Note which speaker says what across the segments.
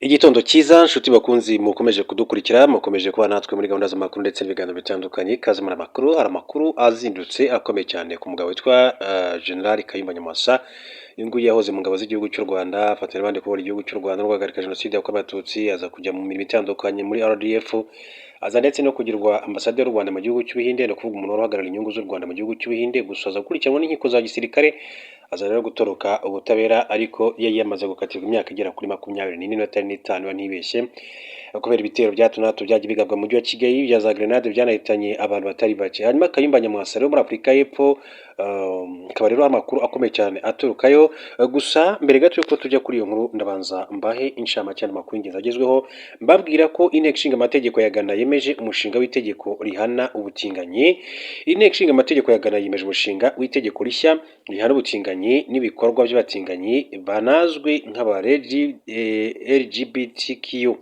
Speaker 1: Igitondo cyiza nshuti bakunzi mukomeje kudukurikira mukomeje kuba natwe muri gahunda z'amakuru ndetse n'ibiganiro bitandukanye kaze muri amakuru hari amakuru azindutse akomeye cyane ku mugabo witwa General Kayumba Nyamwasa uyu nguyu yahoze mu ngabo z'igihugu cy'u Rwanda afatira abandi kubera igihugu cy'u Rwanda no guhagarika jenoside yakorewe abatutsi aza kujya mu mirimo itandukanye muri RDF aza ndetse no kugirwa ambasaderi w'u Rwanda mu gihugu cy'Ubuhinde no kuvuga umuntu uhagarariye inyungu z'u Rwanda mu gihugu cy'Ubuhinde gusa aza gukurikiranwa n'inkiko za gisirikare aza rero gutoroka ubutabera ariko yari yamaze gukatirwa imyaka igera kuri 24 ntibeshye kubera ibitero bya hato na hato byagiye bigabwa mu mujyi wa Kigali bya za grenade byanahitanye abantu batari bake hanyuma Kayumba Nyamwasa rero muri Afurika y'Epfo akaba rero amakuru akomeye cyane aturukayo gusa mbere gato yuko tujya kuri iyo nkuru ndabanza mbahe inshamake y'amakuru y'ingenzi agezweho mbabwira ko inteko ishinga amategeko ya Ghana yemeje umushinga w'itegeko rihana ubutinganyi inteko ishinga amategeko ya Ghana yemeje umushinga w'itegeko rishya rihana ubutinganyi n'ibikorwa by'abatinganyi banazwi nk'aba LGBTQ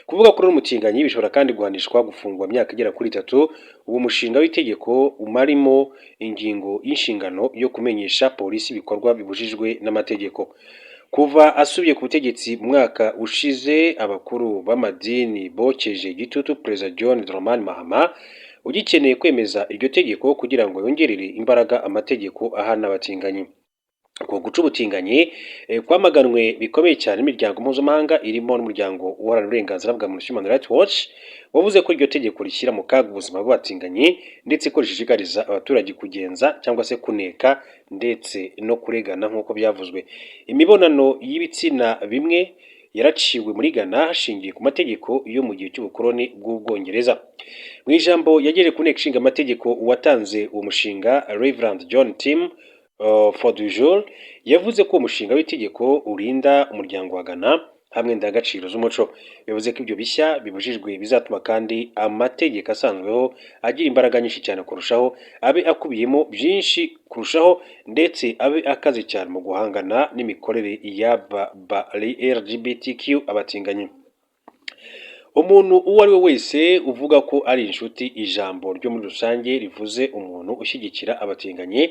Speaker 1: kuvuga kuri umutinganyi bishobora kandi guhanishwa gufungwa imyaka igera kuri 3 uwo mushinga w'itegeko umarimo ingingo y'inshingano yo kumenyesha polisi ibikorwa bibujijwe n'amategeko kuva asubiye ku butegetsi mwaka ushize abakuru b'amadini bokeje igitutu Perezida John Dramani Mahama ugikeneye kwemeza iryo tegeko kugira ngo yongerere imbaraga amategeko ahana abatinganyi ko guca ubutinganyi kwamaganwe bikomeye cyane imiryango mpuzamahanga irimo n'umuryango uharanira uburenganzira bwa muntu Human Rights Watch wavuze ko iryo tegeko rishyira mu kaga ubuzima bw'abatinganyi ndetse ko rishishikariza abaturage kugenza cyangwa se kuneka ndetse no kuregana nk'uko byavuzwe imibonano y'ibitsina bimwe yaraciwe muri Ghana hashingiye ku mategeko yo mu gihe cy'ubukoloni bw'Ubwongereza mu ijambo yagejeje ku nteko ishinga amategeko uwatanze uwo mushinga Reverend John Tim for du jour yavuze ko umushinga w'itegeko urinda umuryango wa Ghana hamwe ndangagaciro z'umuco bivuze ko ibyo bishya bibujijwe bizatuma kandi amategeko asanzweho agira imbaraga nyinshi cyane kurushaho abe akubiyemo byinshi kurushaho ndetse abe akaze cyane mu guhangana n'imikorere y'aba LGBTQ abatinganyi umuntu uwo ari we wese uvuga ko ari inshuti ijambo ryo muri rusange rivuze umuntu ushyigikira abatinganyi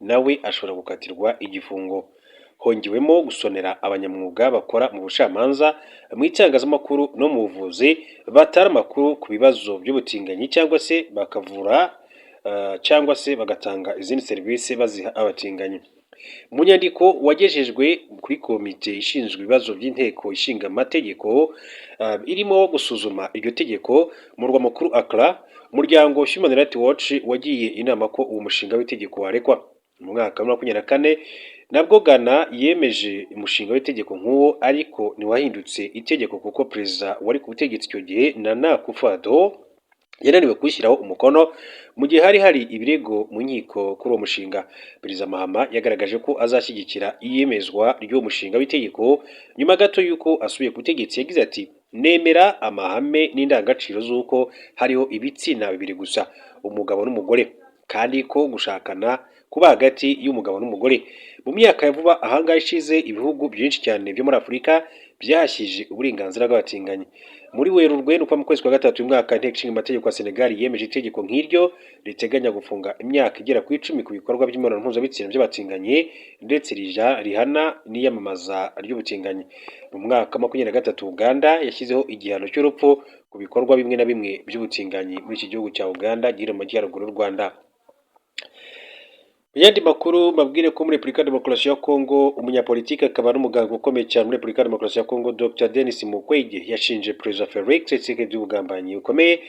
Speaker 1: nawe ashobora gukatirwa igifungo hongewemo gusonera abanyamwuga bakora mu bucamanza mu itangazamakuru no mu buvuzi batara amakuru ku bibazo by'ubutinganyi cyangwa se bakavura cyangwa se bagatanga izindi serivisi baziha abatinganyi mu nyandiko wagejejwe kuri komite ishinzwe ibibazo by'inteko ishinga amategeko irimo gusuzuma iryo tegeko mu murwa mukuru Accra umuryango Human Rights Watch wagiye inama ko uwo mushinga w'itegeko warekwa mu mwaka wa 2024 nabwo Ghana yemeje umushinga w'itegeko nk'uwo ariko ntiwahindutse itegeko kuko perezida wari ku butegetsi icyo gihe Nana Akufo-Addo yananiwe kwishyiraho umukono mu gihe hari ibirego mu nkiko kuri uwo mushinga Perezida Mahama yagaragaje ko azashyigikira iyemezwa ry'uwo mushinga w'itegeko nyuma gato y'uko asubiye ku butegetsi yagize ati nemera amahame n'indangagaciro z'uko hariho ibitsina bibiri gusa umugabo n'umugore kandi ko gushakana kuba hagati y'umugabo n'umugore mu myaka ya vuba ahangaha ishize ibihugu byinshi cyane byo muri Afurika byahashyije uburenganzira bw'abatinganyi muri Werurwe no mu kwezi kwa gatatu y'umwaka inteko ishinga amategeko ya Senegal yemeje itegeko nk'iryo riteganya gufunga imyaka igera ku 10 ku bikorwa by'imibonano mpuzabitsina by'abatinganyi ndetse rihana n'iyamamaza ry'ubutinganyi mu mwaka wa 2023 Uganda yashyizeho igihano cy'urupfu ku bikorwa bimwe na bimwe by'ubutinganyi muri iki gihugu cya Uganda giri mu majyaruguru y'u Rwanda. Yandi makuru mabwire ko muri Repubulika ya Demokarasi ya Kongo umunyapolitike akaba n'umuganga ukomeye cyane muri Repubulika ya Demokarasi ya Kongo Dr Denis Mukwege yashinje Perezida Felix Tshisekedi ubugambanyi bukomeye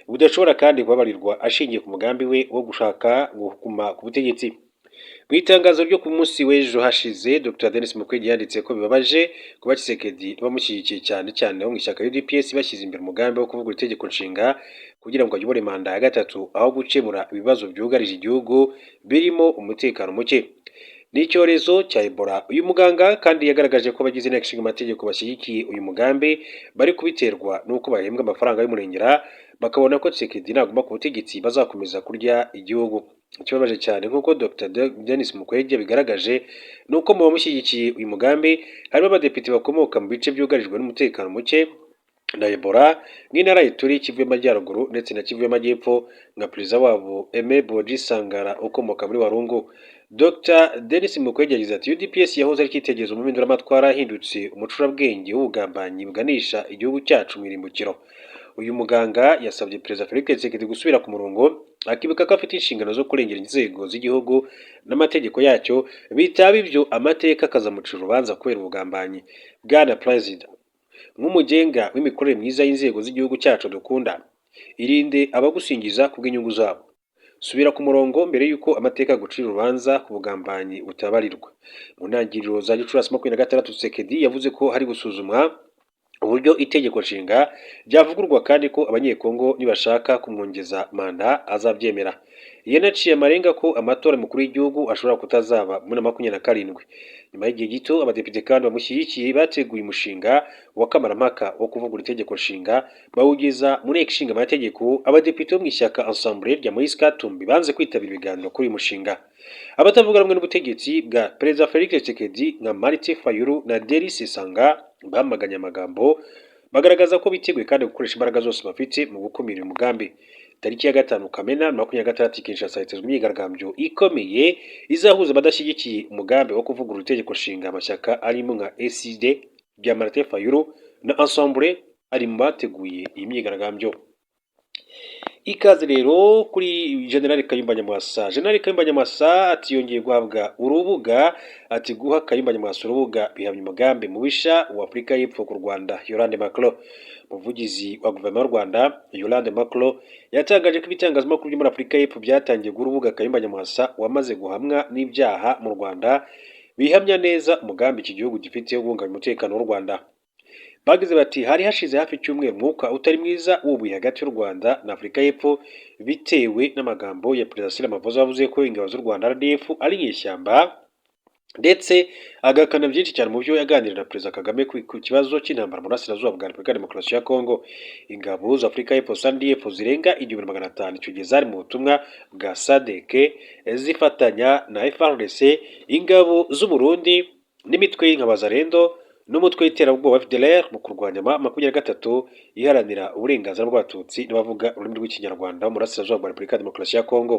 Speaker 1: budashobora kandi kubabarirwa ashingiye ku mugambi we wo gushaka gukuma ku butegetsi. Mu itangazo ryo ku munsi w'ejo hashize Dr Denis Mukwege yanditse ko bibabaje kuba Tshisekedi bamushyigikiye cyane mu ishyaka UDPS bashyize imbere umugambi wo kuvuga itegeko nshinga kugira ngo ayobore manda ya gatatu aho gukemura ibibazo byugarije igihugu birimo umutekano muke n'icyorezo cya Ebola. Uyu muganga kandi yagaragaje ko abagize inteko ishinga amategeko bashyigikiye uyu mugambi bari kubiterwa n'uko bahembwa amafaranga y'umurengera bakabona ko Tshisekedi naguma ku butegetsi bazakomeza kurya igihugu. Ikibabaje cyane nk'uko Dr Denis Mukwege bigaragaje nuko mu bamushyigikiye uyu mugambi harimo abadepite bakomoka mu bice byugarijwe n'umutekano muke na Ebola nk'intara y'Ituri, Kivu y'Amajyaruguru ndetse na Kivu y'Amajyepfo nka perezida wabo Aime Boji Sangara ukomoka muri Walungu. Dr Denis Mukwege yagize ati UDPS yahoze ari icyitegererezo mu mpinduramatwara yahindutse umucurabwenge w'ubugambanyi buganisha igihugu cyacu mu irimbukiro. Uyu muganga yasabye Perezida Felix Tshisekedi gusubira ku murongo akibuka ko afite inshingano zo kurengera inzego z'igihugu n'amategeko yacyo, bitaba ibyo amateka akazamucira urubanza kubera ubugambanyi. Bwana Perezida, nk'umugenga w'imikorere myiza y'inzego z'igihugu cyacu dukunda, irinde abagusingiza kubw'inyungu zabo. Subira ku murongo mbere y'uko amateka gucira urubanza ku bugambanyi butabarirwa. Mu ntangiriro za Gicurasi 2026 Tshisekedi yavuze ko hari gusuzumwa uburyo itegeko nshinga ryavugurwa kandi ko abanyekongo nibashaka kumwongeza manda azabyemera. Yanaciye amarenga ko amatora mukuru y'igihugu ashobora kutazaba muri 2027. Nyuma y'igihe gito abadepite kandi bamushyigikiye bateguye umushinga wa kamarampaka wo kuvugura itegeko nshinga bawugeza muri nteko ishinga amategeko. Abadepite bo mu ishyaka Ensemble rya Moise Katumbi banze kwitabira ibiganiro kuri uyu mushinga. Abatavuga rumwe n'ubutegetsi bwa Perezida Felix Tshisekedi nka Martin Fayulu na Denis Sanga bamaganye amagambo bagaragaza ko biteguye kandi gukoresha imbaraga zose bafite mu gukumira umugambi. Tariki ya 5 Kamena 2026 Kinshasa hitezwe imyigaragambyo ikomeye izahuza abadashyigikiye umugambi wo kuvugurura itegeko nshinga. Amashyaka arimo nka SID bya Martin Fayulu na Ensemble ari mu bateguye iyi myigaragambyo. Ikaze rero kuri General Kayumba Nyamwasa. General Kayumba Nyamwasa ati yongeye guhabwa urubuga, ati guha Kayumba Nyamwasa urubuga bihamya umugambi mubisha wa Afurika y'Epfo ku Rwanda. Yolande Macron, umuvugizi wa guverinoma y'u Rwanda, Yolande Macron yatangaje ko ibitangazamakuru byo muri Afurika y'Epfo byatangiye urubuga Kayumba Nyamwasa wamaze guhamwa n'ibyaha mu Rwanda bihamya neza umugambi iki gihugu gifite wo kubungabunga umutekano w'u Rwanda. Bagize bati hari hashize hafi icyumweru mwuka utari mwiza wubuye hagati y'u Rwanda na Afurika y'Epfo bitewe n'amagambo ya Perezida Cyril Ramaphosa wavuze ko ingabo z'u Rwanda RDF ari inyeshyamba, ndetse agakana byinshi cyane mu byo yaganiriye na Perezida Kagame ku kibazo cy'intambara mu burasirazuba bwa Repubulika ya Demokarasi ya Kongo. Ingabo za Afurika y'Epfo SANDF zirenga 1500 icyo gihe zari mu butumwa bwa SADC zifatanya na FARDC, ingabo z'u Burundi n'imitwe y'Inkabazarendo n'umutwe w'iterabwoba FDLR mu kurwanya 23 iharanira uburenganzira bw'abatutsi n'abavuga ururimi rw'ikinyarwanda mu burasirazuba bwa Repubulika ya Demokarasi ya Kongo.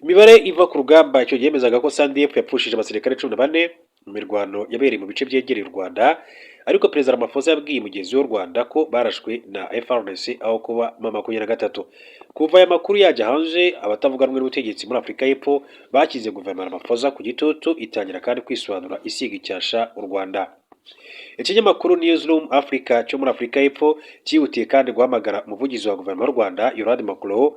Speaker 1: Imibare iva ku rugamba icyo yemezaga ko SANDF yapfushije abasirikare 14 mu mirwano yabereye mu bice byegereye u Rwanda, ariko Perezida Ramaphosa yabwiye mugenzi w'u Rwanda ko barashwe na FARDC aho kuba 23. Kuva aya makuru yajya hanze, abatavuga rumwe n'ubutegetsi muri Afurika y'Epfo bakize guverinoma ya Ramaphosa ku gitutu, itangira kandi kwisobanura isiga icyasha u Rwanda. Ikinyamakuru Newsroom Africa cyo muri Afurika y'Epfo cyihutiye kandi guhamagara umuvugizi wa guverinoma y'u Rwanda Yolande Macron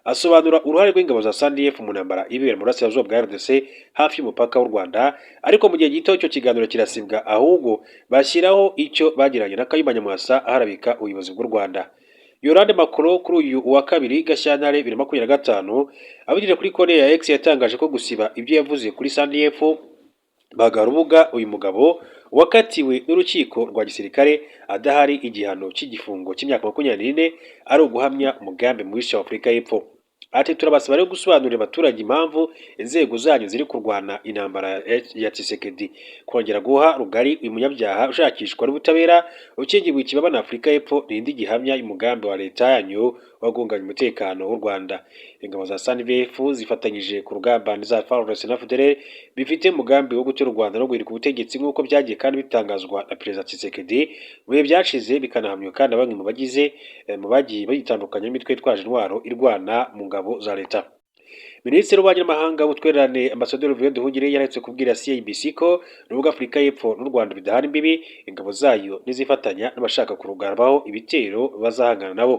Speaker 1: asobanura uruhare rw'ingabo za SANDF mu ntambara ibera mu burasirazuba bwa RDC hafi y'umupaka w'u Rwanda, ariko mu gihe gito icyo kiganiro kirasibwa, ahubwo bashyiraho icyo bagiranye na Kayumba Nyamwasa aharabika ubuyobozi bw'u Rwanda. Yolande Macron kuri uyu wa 2 Gashyantare 2025 abigije kuri konti ya X yatangaje ko gusiba ibyo yavuze kuri SANDF bagarubuga uyu mugabo wakatiwe n'urukiko rwa gisirikare adahari igihano cy'igifungo cy'imyaka 24 ari uguhamya umugambi mubisha wa Afurika y'Epfo. Ati turabasaba rero gusobanurira abaturage impamvu inzego zanyu ziri kurwana intambara ya Tshisekedi, kongera guha rugari uyu munyabyaha ushakishwa n'ubutabera ukingirwa ikibaba na Afurika y'Epfo n'indi gihamya umugambi wa leta yanyu wagunganya umutekano w'u Rwanda. Ingabo za SANDF zifatanyije ku rugamba n'iza FARDC na FDLR bifite umugambi wo gutera u Rwanda no guhirika ubutegetsi nk'uko byagiye kandi bitangazwa na Perezida Tshisekedi mu bihe byashize, bikanahamywa kandi bamwe mu bagiye bayitandukanya n'imitwe yitwaje intwaro irwana mu ngabo za leta. Minisitiri w'Ububanyi n'Amahanga w'Ubutwererane Ambasaderi Vivien Nduhungirehe yaretse kubwira CIBC ko n'ubwo Afurika y'Epfo n'u Rwanda bidahana imbibi, ingabo zayo nizifatanya n'abashaka kurugarbaho ibitero bazahangana nabo.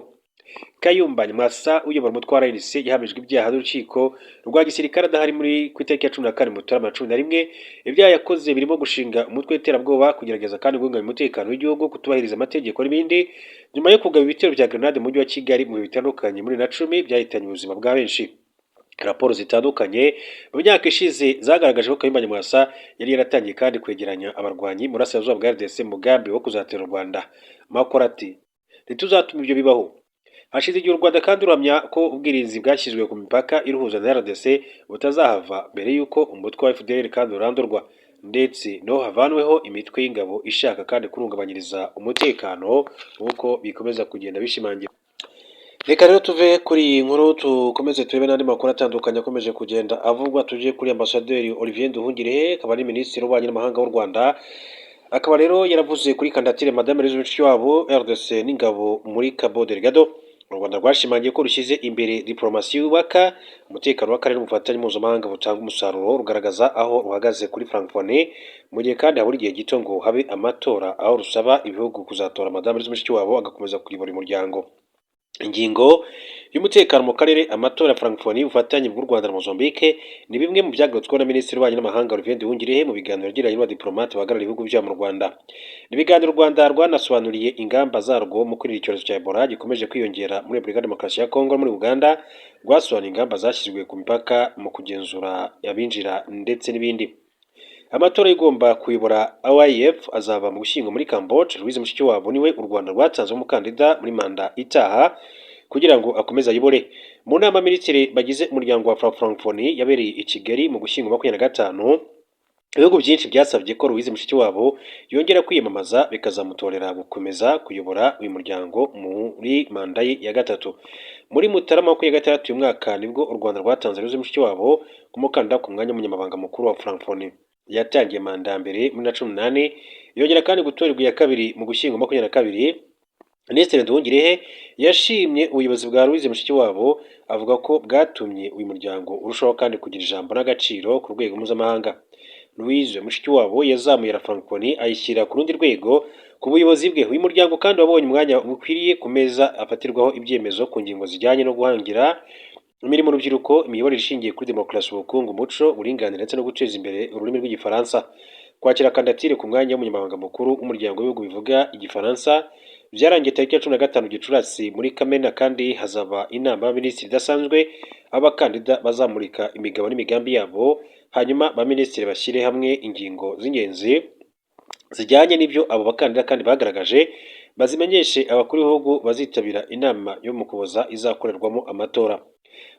Speaker 1: Kayumba Nyamwasa uyobora umutwe wa RNC yahamijwe ibyaha n'urukiko rwa gisirikare adahari muri ku itariki ya 14 Mutarama 2011. Ibyaha yakoze birimo gushinga umutwe w'iterabwoba, kugerageza kandi guhungabanya umutekano w'igihugu, kutubahiriza amategeko n'ibindi, nyuma yo kugaba ibitero bya grenade mu mujyi wa Kigali mu bihe bitandukanye muri 2010 byahitanye ubuzima bwa benshi. Raporo zitandukanye mu myaka ishize zagaragaje ko Kayumba Nyamwasa yari yaratangiye kandi kwegeranya abarwanyi muri burasirazuba bwa RDC mu mugambi wo kuzatera u Rwanda. Macron ati ntituzatuma ibyo bibaho. Hashize igihe u Rwanda kandi uramya ko ubwirinzi bwashyizwe ku mipaka iruhuza na RDC butazahava mbere y'uko umutwe wa FDLR kandi urandurwa, ndetse no havanweho imitwe y'ingabo ishaka kandi kurungabanyiriza umutekano nk'uko bikomeza kugenda bishimangira. Reka rero tuve kuri iyi nkuru tukomeze turebe n'andi makuru atandukanye akomeje kugenda avugwa, tuje kuri Ambasaderi Olivier Nduhungirehe, akaba ari Minisitiri w'Ububanyi n'Amahanga w'u Rwanda, akaba rero yaravuze kuri kandidatire Madame Louise Mushikiwabo RDC n'ingabo muri Cabo Delgado. U Rwanda rwashimangiye ko rushyize imbere diplomasi yubaka umutekano w'akarere n'ubufatanye mpuzamahanga butanga umusaruro, rugaragaza aho ruhagaze kuri Francophonie, mu gihe kandi habura igihe gito ngo habe amatora, aho rusaba ibihugu kuzatora Madame Louise Mushikiwabo agakomeza kuyobora umuryango. Ingingo y'umutekano mu karere, amatora ya Francophonie, ubufatanye bw'u Rwanda na Mozambique ni bimwe mu byagarutsweho na Minisitiri w'Ububanyi n'Amahanga Olivier Nduhungirehe mu biganiro yagiranye n'abadiplomate bahagarariye ibihugu byabo mu Rwanda. Ni ibiganiro u Rwanda rwanasobanuriye ingamba zarwo mu kwirinda icyorezo cya Ebola gikomeje kwiyongera muri Repubulika ya Demokarasi ya Kongo no muri Uganda, rwasobanuye ingamba zashyizwe ku mipaka mu kugenzura abinjira ndetse n'ibindi. Amatora igomba kuyobora OIF azaba mu Gushyingo muri Cambodia. Louise Mushikiwabo niwe u Rwanda rwatanze umukandida muri manda itaha kugira ngo akomeze ayobore. Mu nama minisitiri bagize umuryango wa Francophonie yabereye i Kigali mu Gushyingo 2025, ibihugu byinshi byasabye ko Louise Mushikiwabo yongera kwiyamamaza bikazamutorera gukomeza kuyobora uyu muryango muri manda ye ya gatatu. Muri Mutarama 2026 uyu mwaka nibwo u Rwanda rwatanze Louise Mushikiwabo kumukandida ku mwanya w'umunyamabanga mukuru wa Francophonie. Yatangiye manda ya mbere muri 2018, yongera kandi gutorerwa iya kabiri mu Gushyingo 2022. Minisitiri Nduhungirehe yashimye ubuyobozi bwa Louise Mushikiwabo, avuga ko bwatumye uyu muryango urushaho kandi kugira ijambo n'agaciro ku rwego mpuzamahanga. Louise Mushikiwabo yazamuye la Francophonie ayishyira ku rundi rwego ku buyobozi bwe. Uyu muryango kandi wabonye umwanya ukwiriye ku meza afatirwaho ibyemezo ku ngingo zijyanye no guhangira imirimo urubyiruko, imiyoborere ishingiye kuri demokarasi, ubukungu, umuco, uburinganire ndetse no guteza imbere ururimi rw'igifaransa. Kwakira kandidatire ku mwanya w'umunyamabanga mukuru w'umuryango w'ibihugu bivuga igifaransa byarangiye tariki ya 15 Gicurasi muri Kamena, kandi hazaba inama y'abaminisitiri idasanzwe abakandida bazamurika imigabo n'imigambi yabo, hanyuma abaminisitiri bashyire hamwe ingingo z'ingenzi zijyanye n'ibyo abo bakandida kandi bagaragaje, bazimenyeshe abakuru b'ibihugu bazitabira inama yo mu Ukuboza izakorerwamo amatora.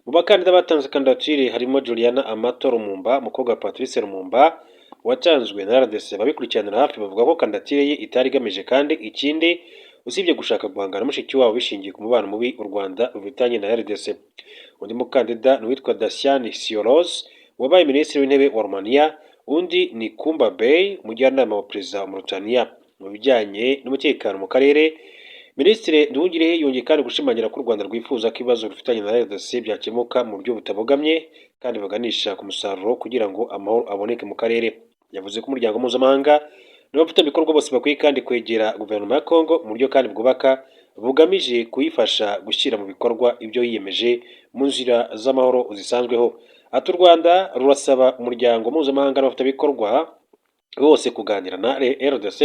Speaker 1: Mu bakandida batanze kandidatire harimo Juliana Amato Lumumba, umukobwa wa Patrice Lumumba watanzwe na RDC. Babikurikiranira hafi bavuga ko kandidatire ye itari igamije kandi ikindi usibye gushaka guhangana Mushikiwabo bishingiye ku mubano mubi u Rwanda rufitanye na RDC. Undi mukandida ni uwitwa Dacian Cioloş wabaye minisitiri w'intebe wa Romania, undi ni Kumba Bey, umujyanama wa perezida wa Mauritania mu bijyanye n'umutekano mu karere. Minisitiri Nduhungirehe yongeye kandi gushimangira ko u Rwanda rwifuza ko ibibazo rufitanye na RDC byakemuka mu buryo butabogamye kandi baganisha ku musaruro kugira ngo amahoro aboneke mu karere. Yavuze ko umuryango mpuzamahanga n'abafatanyabikorwa bose bakwiye kandi kwegera guverinoma ya Kongo mu buryo kandi bwubaka bugamije kuyifasha gushyira mu bikorwa ibyo yiyemeje mu nzira z'amahoro zisanzweho. Ati u Rwanda rurasaba umuryango mpuzamahanga n'abafatanyabikorwa bose kuganira na RDC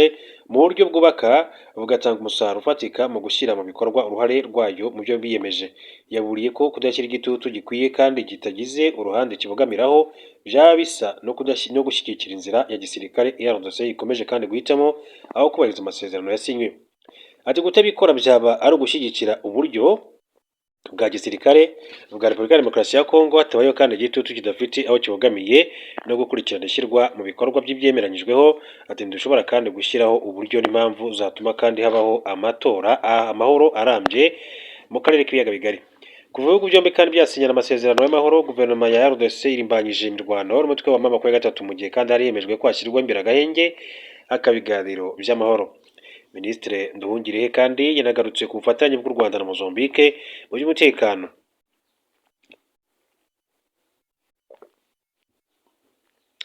Speaker 1: mu buryo bwubaka bugatanga umusaruro ufatika mu gushyira mu bikorwa uruhare rwayo mu byo biyemeje. Yaburiye ko kudashyira igitutu gikwiye kandi kitagize uruhande kibogamiraho byaba bisa no gushyigikira inzira ya gisirikare RDC ikomeje kandi guhitamo aho kubahiriza amasezerano yasinywe. Ati kutabikora byaba ari ugushyigikira uburyo bwa gisirikare bwa Repubulika ya Demokarasi ya Kongo, hatabayeho kandi igitutu kidafite aho kibogamiye no gukurikirana ishyirwa mu bikorwa by'ibyemeranyijweho. Ati dushobora kandi gushyiraho uburyo n'impamvu zatuma kandi habaho amatora amahoro arambye mu karere k'ibiyaga bigari. Kuva ibihugu byombi kandi byasinyana amasezerano y'amahoro, guverinoma ya RDC irimbanyije imirwano n'umutwe wa M23 mu gihe kandi hariyemejwe ko hashyirwa imbere agahenge hakaba ibiganiro by'amahoro. Minisitiri Nduhungirehe kandi yanagarutse ku bufatanye bw'u Rwanda na Mozambique mu by'umutekano.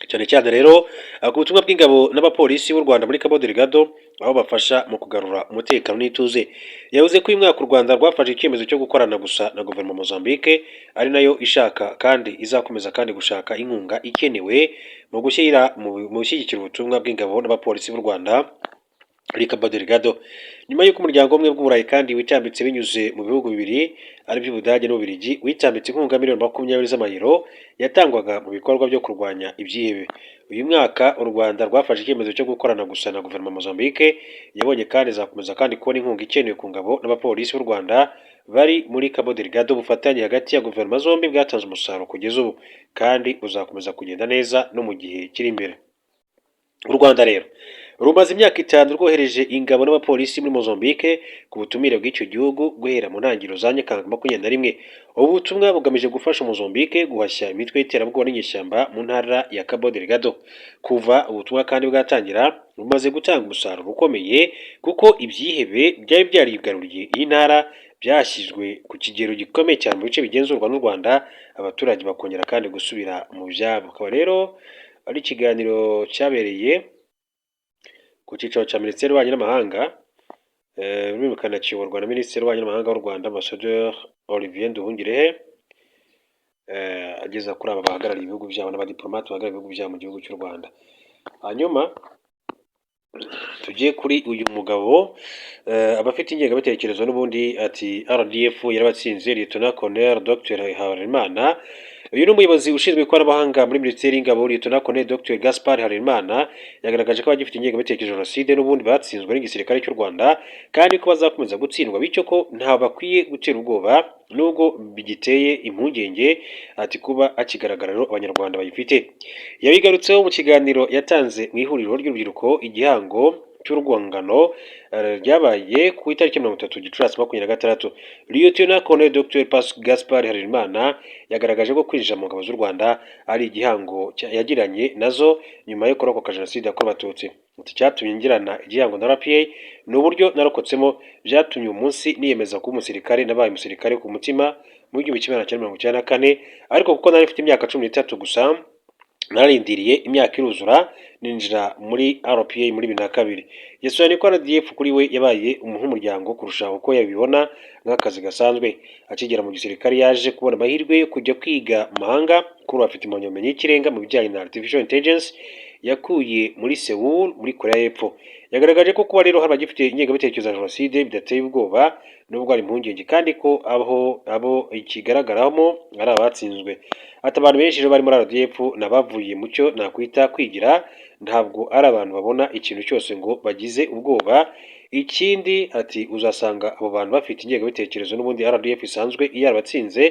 Speaker 1: Cyane cyane rero ku butumwa bw'ingabo n'abapolisi b'u Rwanda muri Cabo Delgado, aho bafasha mu kugarura umutekano n'ituze. Yavuze ko uyu mwaka u Rwanda rwafashe icyemezo cyo gukorana gusa na guverinoma Mozambique, ari nayo ishaka kandi izakomeza kandi gushaka inkunga ikenewe mu gushyigikira ubutumwa bw'ingabo n'abapolisi b'u Rwanda muri Cabo Delgado. Nyuma y'uko umuryango umwe bw'Uburayi kandi witambitse binyuze mu bihugu bibiri ari by'Ubudage n'Ububiligi witambitse inkunga miliyoni 20 z'amayero yatangwaga mu bikorwa byo kurwanya ibyihebe. Uyu mwaka u Rwanda rwafashe icyemezo cyo gukorana gusa na guverinoma Mozambique, yabonye kandi izakomeza kandi kubona inkunga ikenewe ku ngabo n'abapolisi b'u Rwanda bari muri Cabo Delgado. Ubufatanye hagati ya guverinoma zombi bwatanze umusaruro kugeza ubu kandi uzakomeza kugenda neza no mu gihe kiri imbere. U Rwanda rero rumaze imyaka 5 rwohereje ingabo n'abapolisi muri Mozambique ku butumire bw'icyo gihugu guhera mu ntangiriro za Nyakanga 21. Ubu butumwa bugamije gufasha Mozambique guhashya imitwe y'iterabwoba n'inyeshyamba mu ntara ya Cabo Delgado. Kuva ubutumwa kandi bwatangira bumaze gutanga umusaruro ukomeye kuko ibyihebe byari byarigaruriye iyi ntara byashyizwe ku kigero gikomeye cyane mu bice bigenzurwa n'u Rwanda, abaturage bakongera kandi gusubira mu byabo. Akaba rero ari ikiganiro cyabereye ku cyicaro cya Minisiteri y'Ububanyi n'Amahanga, bikanakiyoborwa na Minisitiri w'Ububanyi n'Amahanga w'u Rwanda Ambassadeur Olivier Nduhungirehe, ageza kuri aba bahagarariye ibihugu byabo n'abadiplomate bahagarariye ibihugu byabo mu gihugu cy'u Rwanda. Hanyuma tugiye kuri uyu mugabo abafite ingengabitekerezo n'ubundi ati RDF yarabatsinze. Lieutenant Colonel Dr Harerimana, uyu ni umuyobozi ushinzwe ikoranabuhanga muri Minisiteri y'Ingabo. Lieutenant Colonel Dr Gaspard Harerimana yagaragaje ko abagifite ingengabitekerezo jenoside n'ubundi batsinzwe n'igisirikare cy'u Rwanda kandi ko bazakomeza gutsindwa, bityo ko nta bakwiye gutera ubwoba nubwo bigiteye impungenge, ati kuba akigaragara rero abanyarwanda bayifite. Yabigarutseho mu kiganiro yatanze mu ihuriro ry'urubyiruko igihango cy'urwungano ryabaye ku itariki 30 Gicurasi 2026. Lieutenant Colonel Dr Gaspard Harerimana yagaragaje ko kwinjira mu ngabo z'u Rwanda ari igihango yagiranye nazo nyuma yo kurokoka jenoside yakorewe Abatutsi. Icyatumye ngirana igihango na RPA ni uburyo narokotsemo, byatumye umunsi niyemeza kuba umusirikare. Nabaye umusirikare ku mutima mu 1994, ariko kuko nari mfite imyaka 13 gusa nararindiriye imyaka iruzura ninjira muri RPA muri 2002. Yasobanuye ko RDF kuri we yabaye nk'umuryango kurusha uko yabibona nk'akazi gasanzwe. Akigera mu gisirikare yaje kubona amahirwe yo kujya kwiga mu mahanga, kuri afite impamyabumenyi y'ikirenga mu bijyanye na Artificial Intelligence yakuye muri Seoul muri Korea y'Epfo. Yagaragaje ko kuba rero hari abagifite ingengabitekerezo ya jenoside bidateye ubwoba nubwo ari impungenge, kandi ko abo ikigaragaramo ari abatsinzwe. Ati abantu benshi rero bari muri RDF nabavuye mu cyo nakwita kwigira, ntabwo ari abantu babona ikintu cyose ngo bagize ubwoba. Ikindi ati uzasanga abo bantu bafite ingengabitekerezo n'ubundi RDF isanzwe yarabatsinze,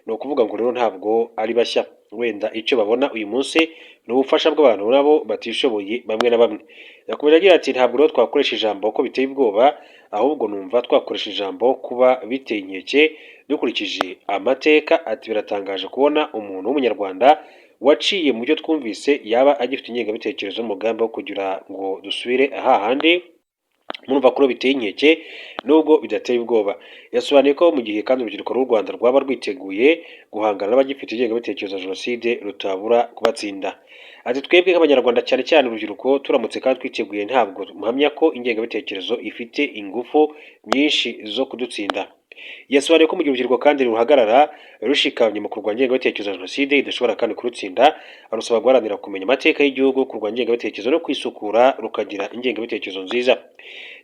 Speaker 1: ni ukuvuga ngo rero ntabwo ari bashya. Wenda icyo babona uyu munsi ni ubufasha bw'abantu nabo batishoboye bamwe na bamwe. Yakomeje agira ati ntabwo rero twakoresha ijambo ko biteye ubwoba, ahubwo numva twakoresha ijambo kuba biteye inkeke dukurikije amateka. Ati biratangaje kubona umuntu w'umunyarwanda waciye mu byo twumvise yaba agifite ingengabitekerezo n'umugambi wo kugira ngo dusubire hahandi. Murumva ko biteye inkeke nubwo bidateye ubwoba. Yasobanuye ko mu gihe kandi urubyiruko rw'u Rwanda rwaba rwiteguye guhangana n'abagifite ingengabitekerezo ya jenoside rutabura kubatsinda. Ati twebwe nk'abanyarwanda cyane cyane urubyiruko turamutse kandi twiteguye, ntabwo mpamya ko ingengabitekerezo ifite ingufu nyinshi zo kudutsinda. Yasobanuye ko mu gihe urubyiruko kandi ruhagarara rushikamye mu kurwanya ingengabitekerezo ya jenoside idashobora kandi kurutsinda. Arusaba guharanira kumenya amateka y'igihugu, kurwanya ingengabitekerezo no kwisukura rukagira ingengabitekerezo nziza.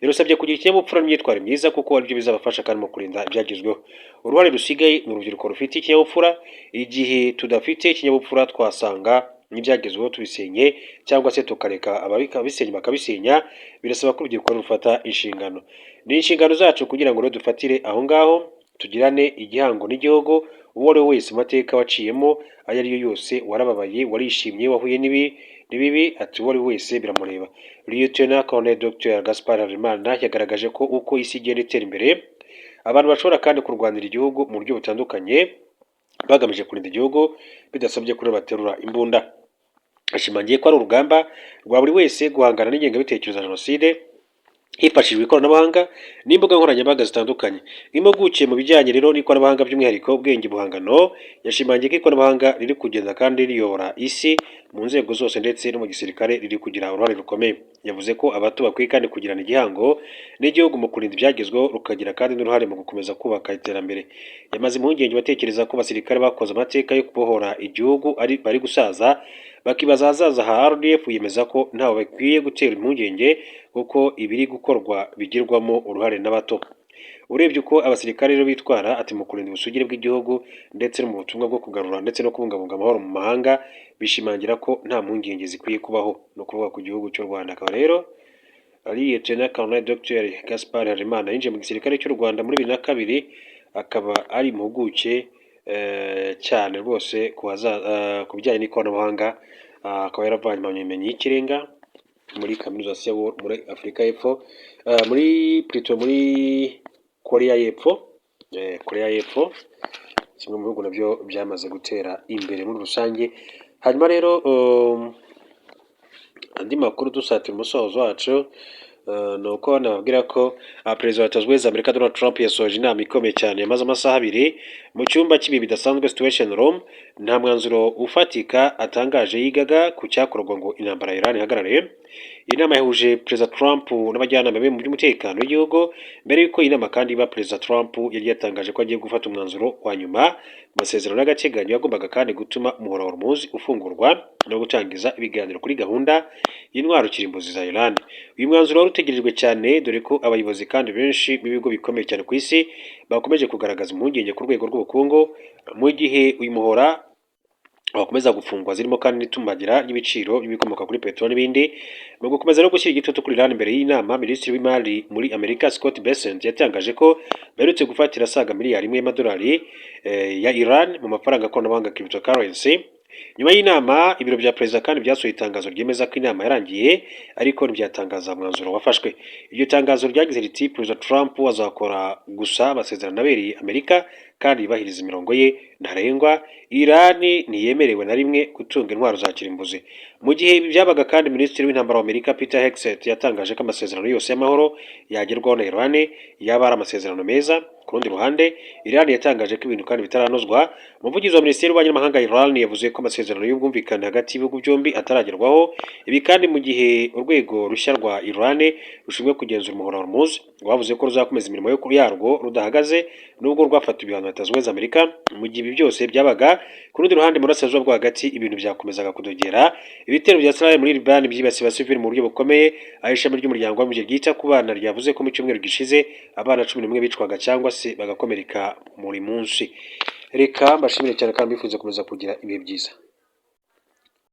Speaker 1: Yarusabye kugira ikinyabupfura n'imyitwarire myiza kuko aribyo bizabafasha kandi mu kurinda ibyagezweho. Uruhare rusigaye ni urubyiruko rufite ikinyabupfura. Igihe tudafite ikinyabupfura twasanga n'ibyagezweho tubisenye cyangwa se tukareka ababisenya bakabisenya. Birasaba ko urubyiruko rufata inshingano. Ni inshingano zacu kugira ngo rero dufatire aho ngaho, tugirane igihango n'igihugu. Uwo ari we wese amateka waciyemo ayo ari yo yose, warababaye, warishimye, wahuye n'ibibi, ati uwo ari we wese biramureba. Lieutenant Colonel Dr Gaspard Harerimana yagaragaje ko uko isi igenda itera imbere, abantu bashobora kandi kurwanira igihugu mu buryo butandukanye bagamije kurinda igihugu bidasabye kuri baterura imbunda. Ashimangiye ko ari urugamba rwa buri wese guhangana n'ingengabitekerezo ya jenoside hifashishijwe ikoranabuhanga n'imbuga nkoranyambaga zitandukanye. Impuguke mu bijyanye rero n'ikoranabuhanga by'umwihariko ubwenge buhangano, yashimangiye ko ikoranabuhanga riri kugenda kandi riyobora isi mu nzego zose ndetse no mu gisirikare riri kugira uruhare rukomeye. Yavuze ko abato bakwiye kandi kugirana igihango n'igihugu mu kurinda ibyagezweho, rukagira kandi n'uruhare mu gukomeza kubaka iterambere. Yamaze impungenge batekereza ko abasirikare bakoze amateka yo kubohora igihugu bari gusaza bakibaza ahazaza ha RDF. Yemeza ko ntawe bakwiye gutera impungenge kuko ibiri gukorwa bigirwamo uruhare n'abato. Urebye uko abasirikare rero bitwara, ati mu kurinda ubusugire bw'igihugu ndetse no mu butumwa bwo kugarura ndetse no kubungabunga amahoro mu mahanga, bishimangira ko nta mpungenge zikwiye kubaho no kuvuga ku gihugu cy'u Rwanda. Akaba rero ari Lieutenant Colonel Dr Gaspard Harerimana yinjiye mu gisirikare cy'u Rwanda muri 2002, akaba ari impuguke cyane rwose ku bijyanye n'ikoranabuhanga. Akaba yaravanye impamyabumenyi y'ikirenga muri kaminuza ya Seoul muri Afurika y'Epfo, muri Korea y'Epfo, Korea y'Epfo kimwe mu bihugu nabyo byamaze gutera imbere muri rusange. Hanyuma rero andi makuru dusatira umusozo wacu ni uko nababwira ko perezida wa Leta Zunze Ubumwe za Amerika Donald Trump yasoje inama ikomeye cyane yamaze amasaha 2 mu cyumba cy'ibihe bidasanzwe situation room. Nta mwanzuro ufatika atangaje yigaga ku cyakorwa ngo intambara ya Iran ihagarare. Inama yahuje Perezida Trump n'abajyanama be mu by'umutekano w'igihugu. Mbere y'uko inama kandi iba, Perezida Trump yari yatangaje ko agiye gufata umwanzuro wa nyuma mu masezerano y'agateganyo yagombaga kandi gutuma umuhora wa Hormuz ufungurwa no gutangiza ibiganiro kuri gahunda y'intwaro kirimbuzi za Iran. Uyu mwanzuro wari utegerejwe cyane, dore ko abayobozi kandi benshi b'ibigo bikomeye cyane ku isi bakomeje kugaragaza impungenge ku rwego rw'ubukungu mu gihe uyu muhora bakomeza gufungwa, zirimo kandi n'itumbagira ry'ibiciro by'ibikomoka kuri peteroli n'ibindi. Mu gukomeza no gushyira igitutu kuri Iran imbere y'inama, Minisitiri w'Imari muri Amerika Scott Bessent yatangaje ko baherutse gufatira asaga miliyari 1 y'amadolari ya Iran mu mafaranga akoranabuhanga cryptocurrency. Nyuma y'inama, ibiro bya perezida kandi byasohoye itangazo ryemeza ko inama yarangiye, ariko ntibyatangaza umwanzuro wafashwe. Iryo tangazo ryagize riti Perezida Trump azakora gusa amasezerano abereye Amerika kandi yubahiriza imirongo ye ntarengwa. Iran ntiyemerewe na rimwe gutunga intwaro za kirimbuzi. Mu gihe ibi byabaga kandi, Minisitiri w'Intambara wa Amerika Peter Hegseth yatangaje ko amasezerano yose y'amahoro yagerwaho na Iran yaba ari amasezerano meza. Ku rundi ruhande, Iran yatangaje ko ibintu kandi bitaranozwa. Umuvugizi wa Minisiteri y'Ububanyi n'Amahanga ya Iran yavuze ko amasezerano y'ubwumvikane hagati y'ibihugu byombi ataragerwaho. Ibi kandi mu gihe urwego rushya rwa Iran rushinzwe kugenzura umuhora wa Hormuz rwavuze ko ruzakomeza imirimo yo yarwo rudahagaze nubwo rwafata ibihano na Leta Zunze Ubumwe za Amerika. Mu gihe ibi byose byabaga, ku rundi ruhande mu burasirazuba bwo hagati ibintu byakomezaga kudogera. Ibitero bya Israel muri Liban byibasiye abasivili mu buryo bukomeye, aho ishami ry'umuryango w'abibumbye ryita ku bana ryavuze ko mu cyumweru gishize abana 11 bicwaga cyangwa se bagakomereka muri munsi. Reka mbashimire cyane kandi bifuza komeza kugira ibihe byiza.